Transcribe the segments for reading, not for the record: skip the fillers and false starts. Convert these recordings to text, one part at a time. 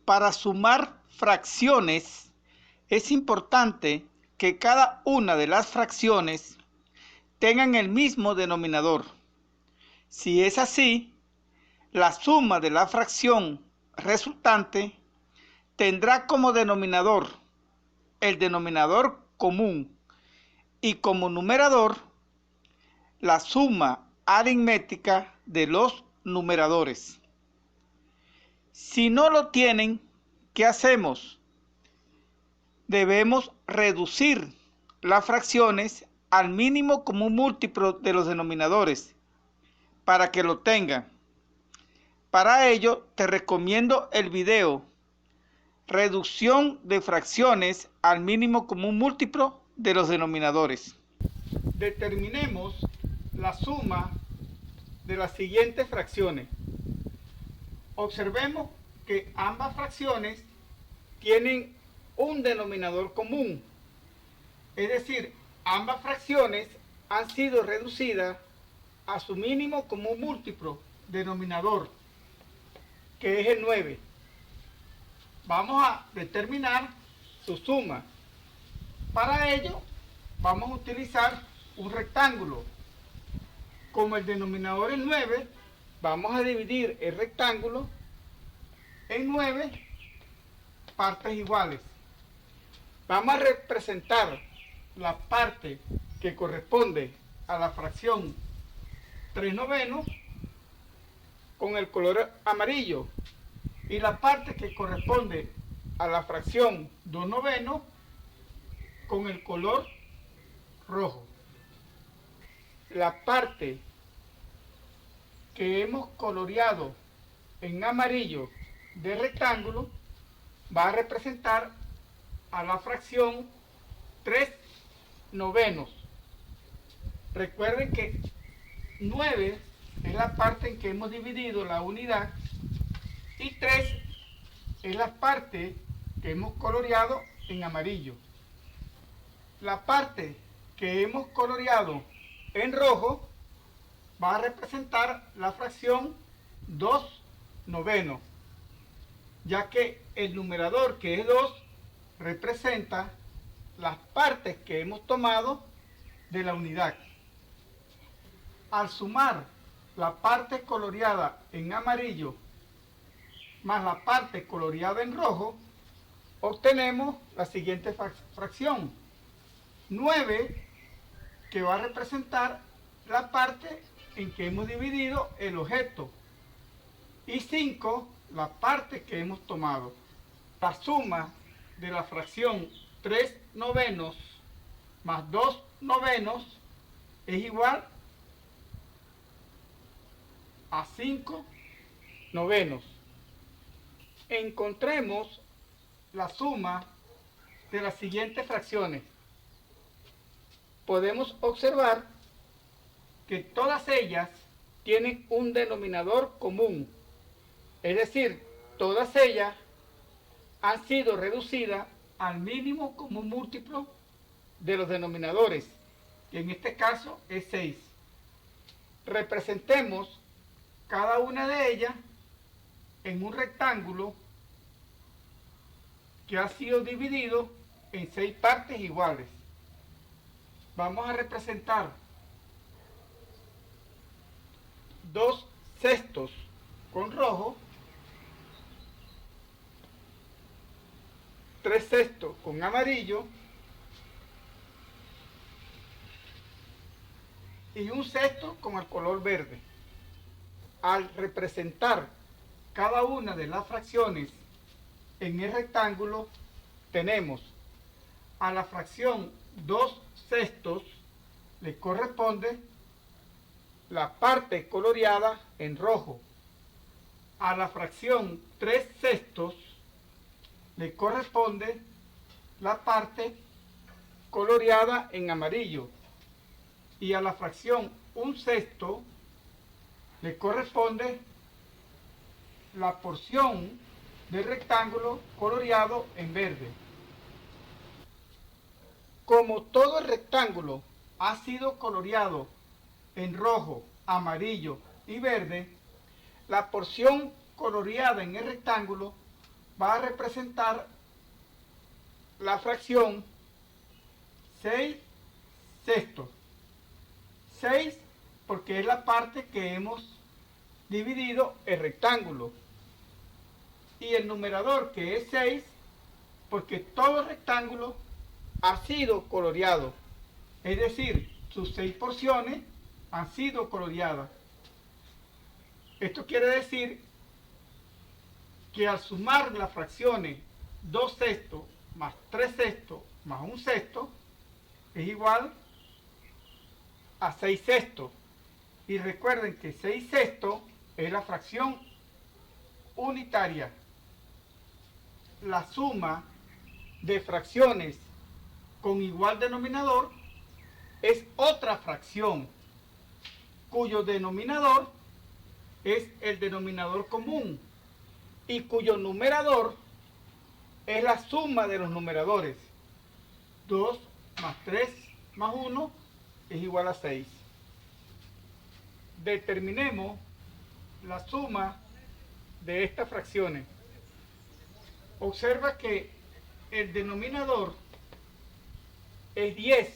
Para sumar fracciones es importante que cada una de las fracciones tengan el mismo denominador. Si es así, la suma de la fracción resultante tendrá como denominador el denominador común y como numerador la suma aritmética de los numeradores. Si no lo tienen, ¿qué hacemos? Debemos reducir las fracciones al mínimo común múltiplo de los denominadores para que lo tengan. Para ello, te recomiendo el video Reducción de fracciones al mínimo común múltiplo de los denominadores. Determinemos la suma de las siguientes fracciones. Observemos que ambas fracciones tienen un denominador común, es decir, ambas fracciones han sido reducidas a su mínimo común múltiplo denominador, que es el 9. Vamos a determinar su suma. Para ello vamos a utilizar un rectángulo. Como el denominador es 9, vamos a dividir el rectángulo en 9 partes iguales. Vamos a representar la parte que corresponde a la fracción 3/9 con el color amarillo y la parte que corresponde a la fracción 2/9 con el color rojo. La parte que hemos coloreado en amarillo del rectángulo va a representar a la fracción 3/9. Recuerden que 9 es la parte en que hemos dividido la unidad y 3 es la parte que hemos coloreado en amarillo. La parte que hemos coloreado en rojo va a representar la fracción 2/9, ya que el numerador, que es 2, representa las partes que hemos tomado de la unidad. Al sumar la parte coloreada en amarillo más la parte coloreada en rojo, obtenemos la siguiente fracción: 9, que va a representar la parte en que hemos dividido el objeto, y 5, la parte que hemos tomado. La suma de la fracción 3/9 más 2/9 es igual a 5/9. Encontremos la suma de las siguientes fracciones. Podemos observar que todas ellas tienen un denominador común, es decir, todas ellas han sido reducidas al mínimo común múltiplo de los denominadores, que en este caso es 6. Representemos cada una de ellas en un rectángulo que ha sido dividido en 6 partes iguales. Vamos a representar 2/6 con rojo, 3/6 con amarillo y 1/6 con el color verde. Al representar cada una de las fracciones en el rectángulo, tenemos a la fracción 2/6 le corresponde la parte coloreada en rojo. A la fracción 3/6 le corresponde la parte coloreada en amarillo. Y a la fracción 1/6 le corresponde la porción del rectángulo coloreado en verde. Como todo el rectángulo ha sido coloreado en rojo, amarillo y verde, la porción coloreada en el rectángulo va a representar la fracción 6 sextos. 6 porque es la parte que hemos dividido el rectángulo. Y el numerador que es 6 porque todo el rectángulo ha sido coloreado. Es decir, sus 6 porciones han sido coloreadas. Esto quiere decir que al sumar las fracciones 2 sextos más 3 sextos más 1 sexto es igual a 6 sextos. Y recuerden que 6 sextos es la fracción unitaria. La suma de fracciones con igual denominador es otra fracción cuyo denominador es el denominador común y cuyo numerador es la suma de los numeradores. 2 más 3 más 1 es igual a 6. Determinemos la suma de estas fracciones. Observa que el denominador es 10,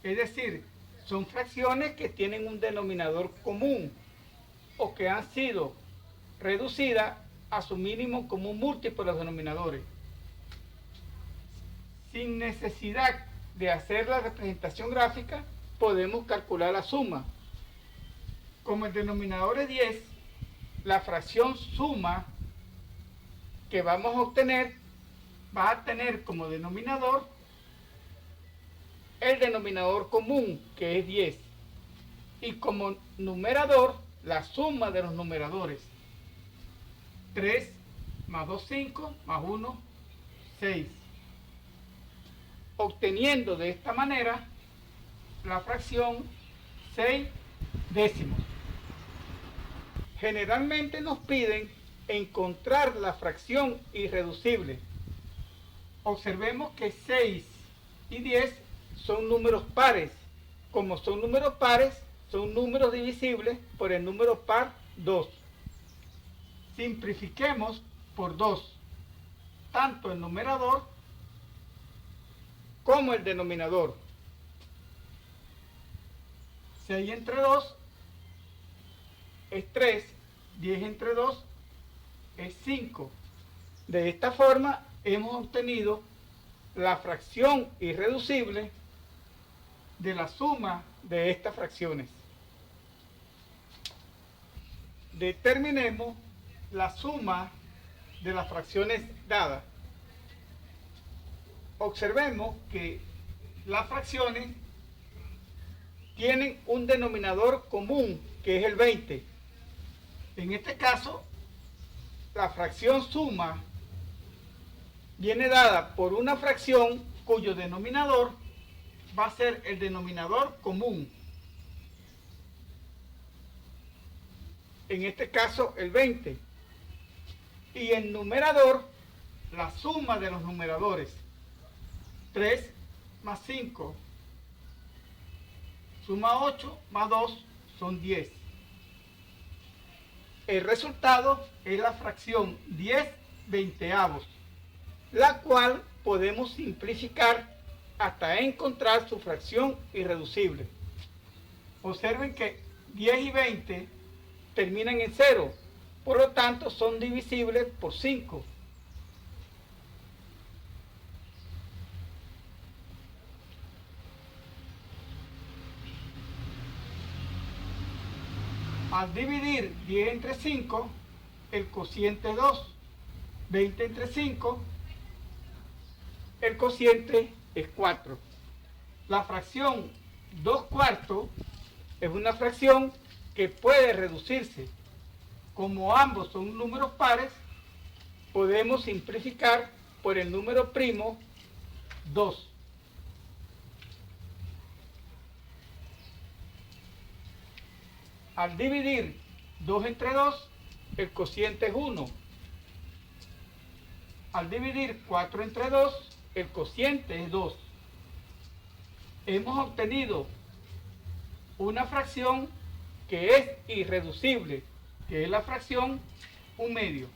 es decir, son fracciones que tienen un denominador común o que han sido reducidas a su mínimo común múltiplo de los denominadores. Sin necesidad de hacer la representación gráfica, podemos calcular la suma. Como el denominador es 10, la fracción suma que vamos a obtener va a tener como denominador el denominador común, que es 10, y como numerador la suma de los numeradores. 3 más 2, 5, más 1, 6. Obteniendo de esta manera la fracción 6 décimos. Generalmente nos piden encontrar la fracción irreducible. Observemos que 6 y 10 son números pares. Como son números pares, son números divisibles por el número par 2. Simplifiquemos por 2, tanto el numerador como el denominador. 6 entre 2 es 3, 10 entre 2 es 5. De esta forma hemos obtenido la fracción irreducible de la suma de estas fracciones. Determinemos la suma de las fracciones dadas. Observemos que las fracciones tienen un denominador común, que es el 20. En este caso, la fracción suma viene dada por una fracción cuyo denominador va a ser el denominador común. En este caso, el 20. Y el numerador, la suma de los numeradores. 3 más 5 suma 8 más 2 son 10. El resultado es la fracción 10 veinteavos, la cual podemos simplificar hasta encontrar su fracción irreducible. Observen que 10 y 20 terminan en 0, por lo tanto son divisibles por 5. Al dividir 10 entre 5, el cociente es 2. 20 entre 5, el cociente es 4. La fracción 2 cuartos es una fracción que puede reducirse. Como ambos son números pares, podemos simplificar por el número primo 2. Al dividir 2 entre 2, el cociente es 1. Al dividir 4 entre 2, el cociente es 2. Hemos obtenido una fracción que es irreducible, que es la fracción 1/2.